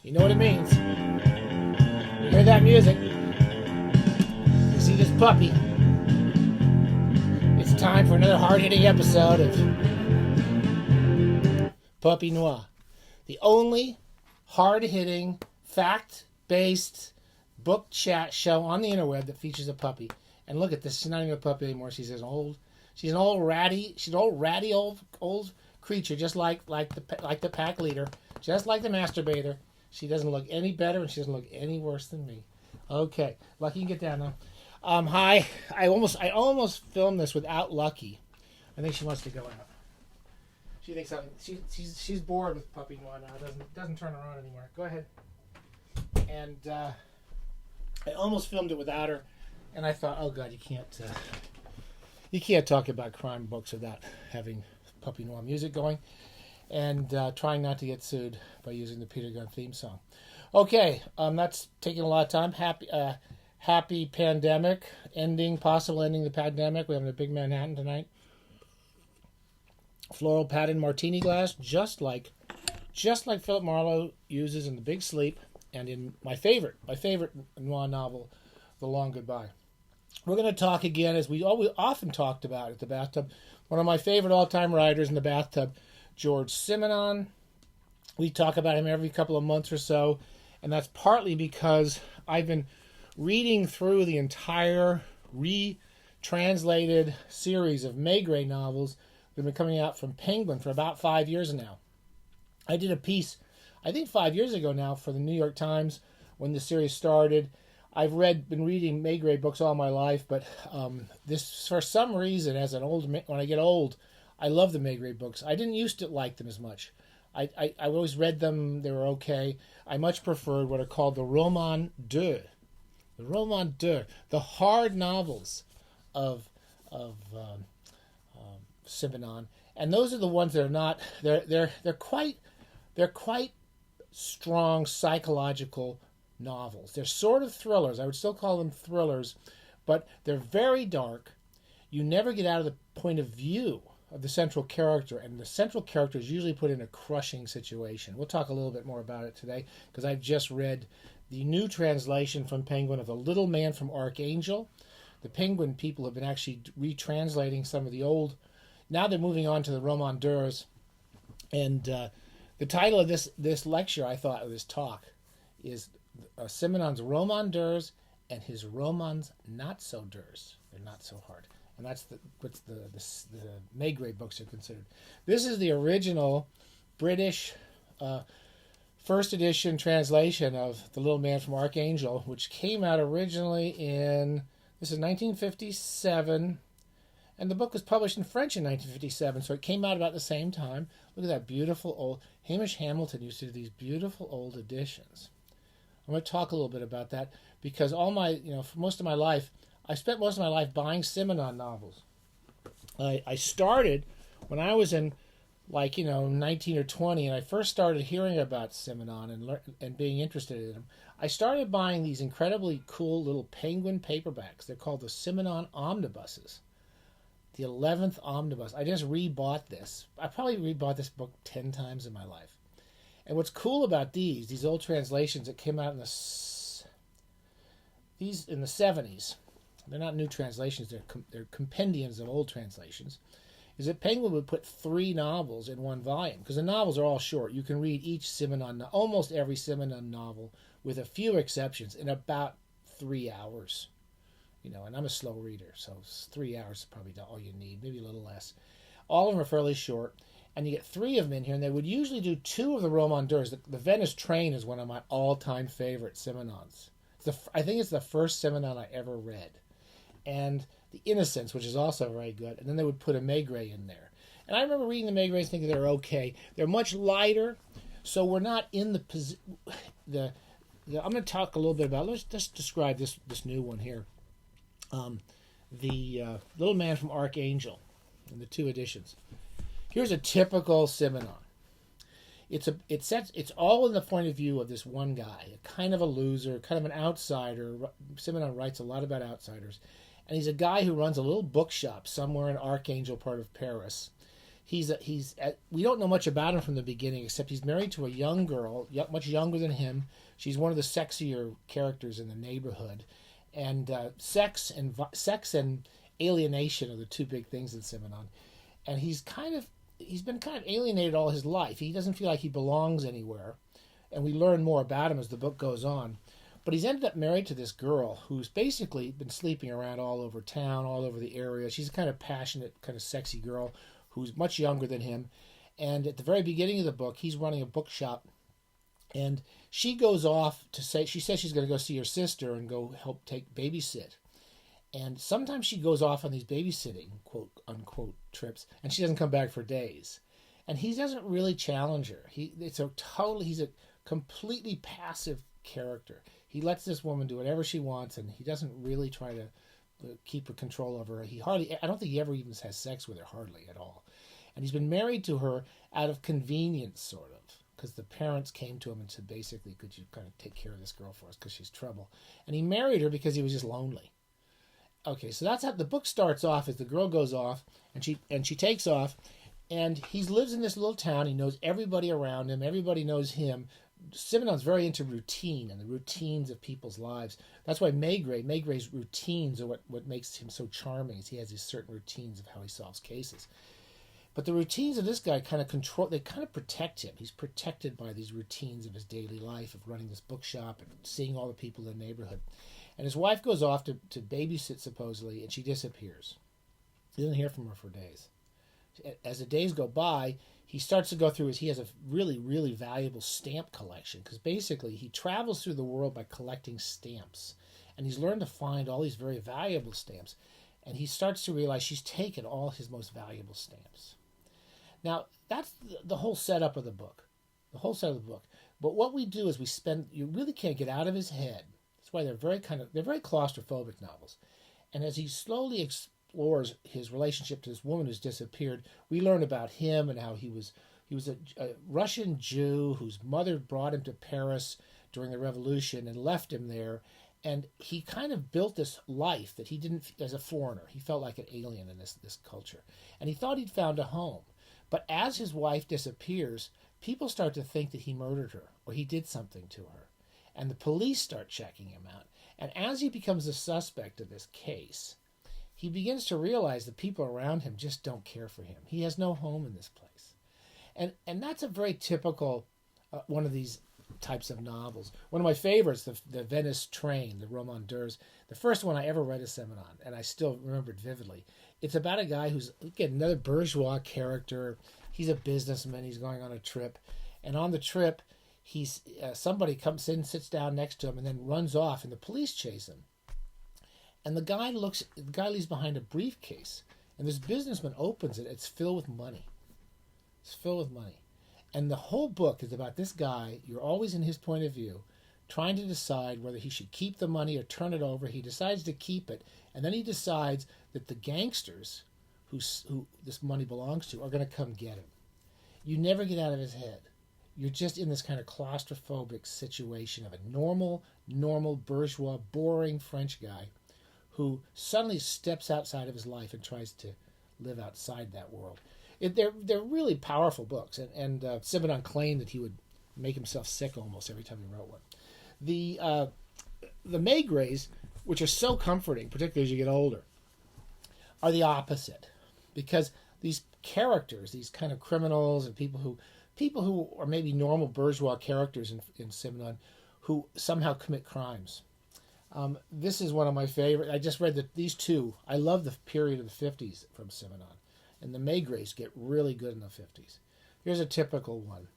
You know what it means. You hear that music. You see this puppy. It's time for another hard-hitting episode of Puppy Noir. The only hard-hitting, fact-based book chat show on the interweb that features a puppy. And look at this. She's not even a puppy anymore. She's an old ratty old creature, just like the pack leader, just like the masturbator. She doesn't look any better, and she doesn't look any worse than me. Okay, Lucky, you can get down now. Hi. I almost filmed this without Lucky. I think she wants to go out. She thinks she's bored with Puppy Noir now. Doesn't turn her on anymore. Go ahead. And I almost filmed it without her, and I thought, oh God, you can't talk about crime books without having Puppy Noir music going, and trying not to get sued by using the Peter Gunn theme song. Okay, that's taking a lot of time. Happy pandemic possible ending the pandemic. We're having a big Manhattan tonight. Floral patterned martini glass, just like Philip Marlowe uses in The Big Sleep, and in my favorite noir novel, The Long Goodbye. We're going to talk again, as we often talked about at the bathtub, one of my favorite all-time writers in the bathtub, George Simenon. We talk about him every couple of months or so, and that's partly because I've been reading through the entire retranslated series of Maigret novels that have been coming out from Penguin for about 5 years now. I did a piece, I think 5 years ago now, for the New York Times when the series started. I've been reading Maigret books all my life, but this, for some reason, when I get old, I love the Maigret books. I didn't used to like them as much. I always read them; they were okay. I much preferred what are called the Romans-Durs, the hard novels of Simenon, and those are the ones that are not. They're quite strong psychological novels. They're sort of thrillers. I would still call them thrillers, but they're very dark. You never get out of the point of view of the central character, and the central character is usually put in a crushing situation. We'll talk a little bit more about it today, because I've just read the new translation from Penguin of The Little Man from Archangel. The Penguin people have been actually retranslating some of the old. Now they're moving on to the Romans-Durs, and the title of this lecture, I thought, of this talk, is Simenon's Romans-Durs and his romans Not-So-Durs. They're not so hard. And that's what the Maigret books are considered. This is the original British first edition translation of The Little Man from Archangel, which came out originally this is 1957, and the book was published in French in 1957, so it came out about the same time. Look at that beautiful old, Hamish Hamilton used to do these beautiful old editions. I'm going to talk a little bit about that, because for most of my life, I spent most of my life buying Simenon novels. I started when I was in 19 or 20, and I first started hearing about Simenon and being interested in him. I started buying these incredibly cool little Penguin paperbacks. They're called the Simenon Omnibuses. The 11th Omnibus. I just rebought this. I probably rebought this book 10 times in my life. And what's cool about these old translations that came out in the 70s, they're not new translations, they're compendiums of old translations, is that Penguin would put 3 novels in one volume, because the novels are all short. You can read almost every Simenon novel, with a few exceptions, in about 3 hours. And I'm a slow reader, so 3 hours is probably all you need, maybe a little less. All of them are fairly short, and you get 3 of them in here, and they would usually do 2 of the Romans-Durs. The Venice Train is one of my all-time favorite Simenons. I think it's the first Simenon I ever read. And The Innocents, which is also very good, and then they would put a Maigret in there. And I remember reading the Maigrets thinking they're okay. They're much lighter, so we're not in I'm going to talk a little bit about, let's just describe this new one here. The Little Man from Archangel, in the 2 editions. Here's a typical Simenon. It's all in the point of view of this one guy, a kind of a loser, kind of an outsider. Simenon writes a lot about outsiders. And he's a guy who runs a little bookshop somewhere in Archangel part of Paris. We don't know much about him from the beginning, except he's married to a young girl, much younger than him. She's one of the sexier characters in the neighborhood, and sex and alienation are the two big things in Simenon. And he's been kind of alienated all his life. He doesn't feel like he belongs anywhere, and we learn more about him as the book goes on. But he's ended up married to this girl who's basically been sleeping around all over town, all over the area. She's a kind of passionate, kind of sexy girl who's much younger than him. And at the very beginning of the book, he's running a bookshop, and she goes off she says she's going to go see her sister and go help babysit. And sometimes she goes off on these babysitting, quote unquote, trips, and she doesn't come back for days. And he doesn't really challenge her. He's a completely passive character. He lets this woman do whatever she wants, and he doesn't really try to keep her control over her. I don't think he ever even has sex with her, hardly at all. And he's been married to her out of convenience, sort of, because the parents came to him and said, basically, could you kind of take care of this girl for us because she's trouble. And he married her because he was just lonely. Okay, so that's how the book starts off, as the girl goes off, and she takes off, and he lives in this little town. He knows everybody around him. Everybody knows him. Simenon's very into routine and the routines of people's lives. That's why Maigret's routines are what makes him so charming, is he has these certain routines of how he solves cases. But the routines of this guy kind of protect him. He's protected by these routines of his daily life, of running this bookshop and seeing all the people in the neighborhood. And his wife goes off to babysit, supposedly, and she disappears. He doesn't hear from her for days. As the days go by, he starts to go through he has a really, really valuable stamp collection, because basically he travels through the world by collecting stamps. And he's learned to find all these very valuable stamps. And he starts to realize she's taken all his most valuable stamps. Now, that's the whole setup of the book. The whole setup of the book. But what we do is you really can't get out of his head. That's why they're very claustrophobic novels. And as he slowly explores his relationship to this woman who's disappeared, we learn about him and how he was a Russian Jew whose mother brought him to Paris during the revolution and left him there. And he kind of built this life that he didn't, as a foreigner. He felt like an alien in this culture. And he thought he'd found a home. But as his wife disappears, people start to think that he murdered her or he did something to her. And the police start checking him out. And as he becomes a suspect of this case, he begins to realize the people around him just don't care for him. He has no home in this place. And that's a very typical one of these types of novels. One of my favorites, the Venice Train, the Romans-Durs, the first one I ever read is Simenon, and I still remember it vividly. It's about a guy who's, again, another bourgeois character. He's a businessman. He's going on a trip. And on the trip, somebody comes in, sits down next to him, and then runs off, and the police chase him. And the guy leaves behind a briefcase, and this businessman opens it. It's filled with money. It's filled with money. And the whole book is about this guy. You're always in his point of view, trying to decide whether he should keep the money or turn it over. He decides to keep it, and then he decides that the gangsters who this money belongs to are going to come get him. You never get out of his head. You're just in this kind of claustrophobic situation of a normal, bourgeois, boring French guy who suddenly steps outside of his life and tries to live outside that world. They're really powerful books, and Simenon claimed that he would make himself sick almost every time he wrote one. The Maigret's, which are so comforting, particularly as you get older, are the opposite, because these characters, these kind of criminals and people who are maybe normal bourgeois characters in Simenon, who somehow commit crimes. This is one of my favorite. I just read these two. I love the period of the 50s from Simenon. And the Maigret's get really good in the 50s. Here's a typical one.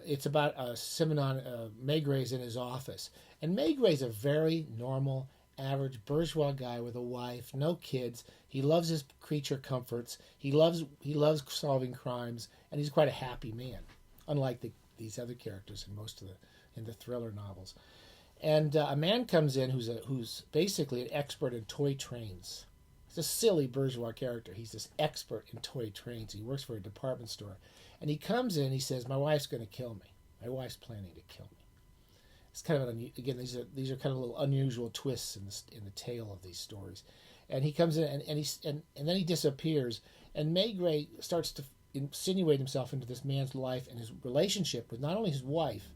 It's about Simenon, Maigret's in his office. And Maigret's a very normal, average bourgeois guy with a wife, no kids. He loves his creature comforts. He loves solving crimes, and he's quite a happy man, unlike these other characters in the thriller novels. And a man comes in who's basically an expert in toy trains. He's a silly bourgeois character. He's this expert in toy trains. He works for a department store. And he comes in, he says, my wife's going to kill me. My wife's planning to kill me. It's kind of again, these are kind of little unusual twists in the tale of these stories. And he comes in and then he disappears. And Maigret starts to insinuate himself into this man's life and his relationship with not only his wife,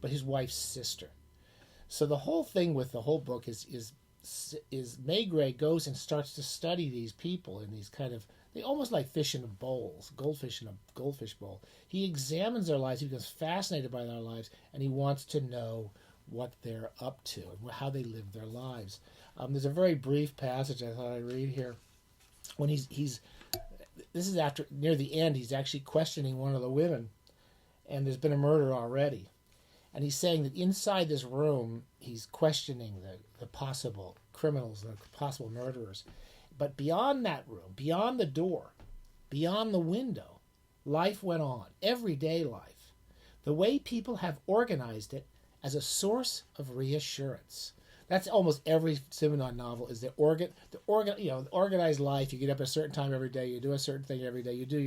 but his wife's sister. So the whole thing with the whole book is Maigret goes and starts to study these people in these kind of, they almost like fish in bowls, goldfish in a goldfish bowl. He examines their lives, he becomes fascinated by their lives, and he wants to know what they're up to and how they live their lives. There's a very brief passage I thought I'd read here. When he's this is after, near the end, he's actually questioning one of the women, and there's been a murder already. And he's saying that inside this room, he's questioning the possible criminals, the possible murderers. But beyond that room, beyond the door, beyond the window, life went on, everyday life. The way people have organized it as a source of reassurance. That's almost every Simenon novel, is the organized life. You get up at a certain time every day, you do a certain thing every day, you do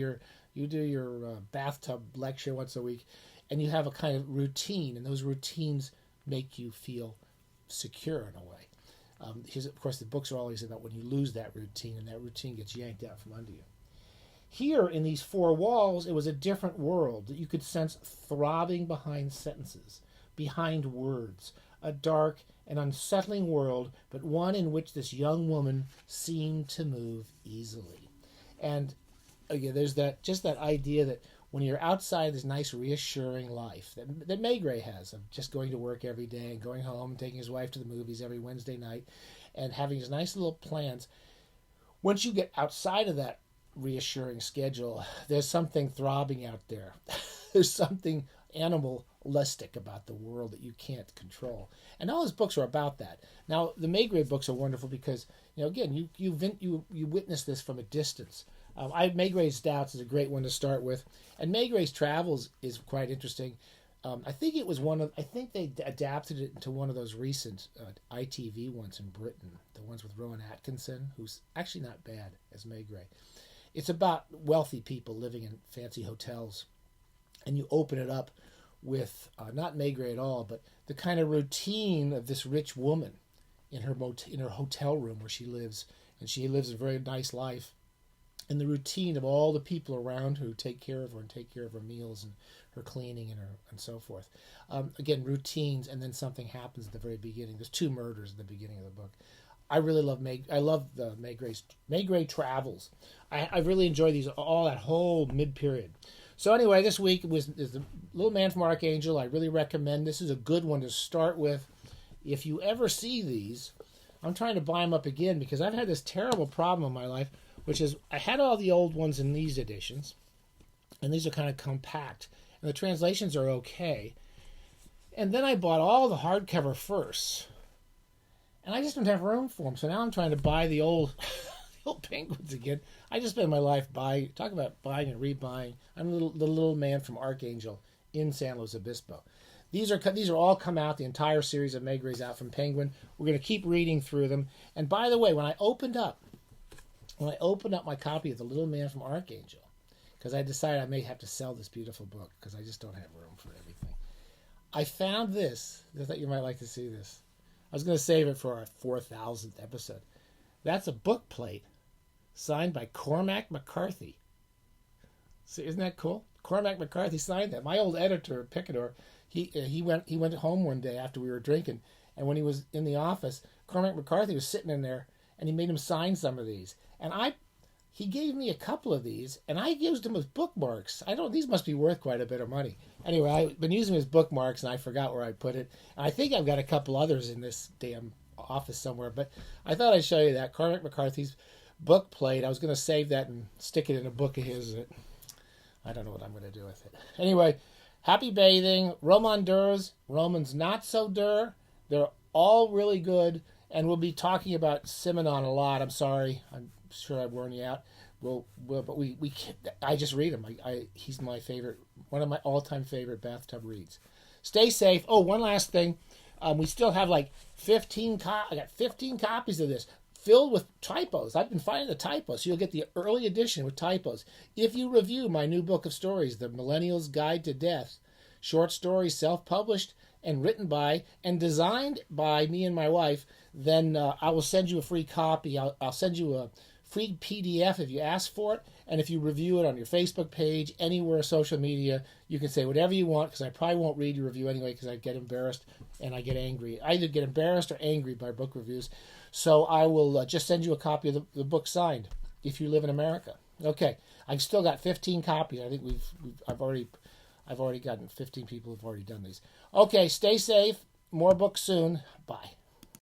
your bathtub lecture once a week, and you have a kind of routine, and those routines make you feel secure in a way. Of course, the books are always about when you lose that routine, and that routine gets yanked out from under you. Here, in these four walls, it was a different world that you could sense throbbing behind sentences, behind words, a dark and unsettling world, but one in which this young woman seemed to move easily. And again, there's that idea that when you're outside this nice, reassuring life that Maigret has, of just going to work every day and going home and taking his wife to the movies every Wednesday night and having his nice little plans. Once you get outside of that reassuring schedule, there's something throbbing out there. There's something animalistic about the world that you can't control. And all his books are about that. Now, the Maigret books are wonderful because, again, you witness this from a distance. Maigret's Doubts is a great one to start with, and Maigret's Travels is quite interesting. I think they adapted it into one of those recent ITV ones in Britain, the ones with Rowan Atkinson, who's actually not bad as Maigret. It's about wealthy people living in fancy hotels, and you open it up with not Maigret at all, but the kind of routine of this rich woman in her hotel room where she lives, and she lives a very nice life. And the routine of all the people around her who take care of her and take care of her meals and her cleaning and so forth. Again, routines, and then something happens at the very beginning. There's two murders at the beginning of the book. I really love the Maigret Travels. I really enjoy these, that whole mid-period. So anyway, this week is The Little Man from Archangel. I really recommend. This is a good one to start with. If you ever see these, I'm trying to buy them up again because I've had this terrible problem in my life, which is I had all the old ones in these editions, and these are kind of compact, and the translations are okay. And then I bought all the hardcover first, and I just don't have room for them. So now I'm trying to buy the old Penguins again. I just spend my life talk about buying and rebuying. I'm the little man from Archangel in San Luis Obispo. These are all come out. The entire series of Maigret's out from Penguin. We're going to keep reading through them. And by the way, when I opened up my copy of The Little Man from Archangel, because I decided I may have to sell this beautiful book because I just don't have room for everything, I found this. I thought you might like to see this. I was going to save it for our 4,000th episode. That's a book plate signed by Cormac McCarthy. See, isn't that cool? Cormac McCarthy signed that. My old editor, Picador, he went home one day after we were drinking, and when he was in the office, Cormac McCarthy was sitting in there, and he made him sign some of these. And he gave me a couple of these, and I used them as bookmarks. These must be worth quite a bit of money. Anyway, I've been using them as bookmarks, and I forgot where I put it. And I think I've got a couple others in this damn office somewhere, but I thought I'd show you that. Cormac McCarthy's book plate. I was going to save that and stick it in a book of his. I don't know what I'm going to do with it. Anyway, happy bathing. Romans-Durs, Romans Not-So-Durs. They're all really good, and we'll be talking about Simenon a lot. I'm sorry. I'm sure I've worn you out. But I just read him. He's my favorite, one of my all-time favorite bathtub reads. Stay safe. Oh, one last thing. We still have like 15 I got 15 copies of this filled with typos. I've been finding the typos. So you'll get the early edition with typos. If you review my new book of stories, The Millennial's Guide to Death, short stories self-published and written by and designed by me and my wife, then I will send you a free copy. I'll send you a free PDF if you ask for it, and if you review it on your Facebook page, anywhere, social media, you can say whatever you want, because I probably won't read your review anyway, because I get embarrassed and I get angry. I either get embarrassed or angry by book reviews. So I will just send you a copy of the book signed if you live in America. Okay, I've still got 15 copies. I think I've already gotten 15 people who've already done these. Okay, stay safe. More books soon. Bye.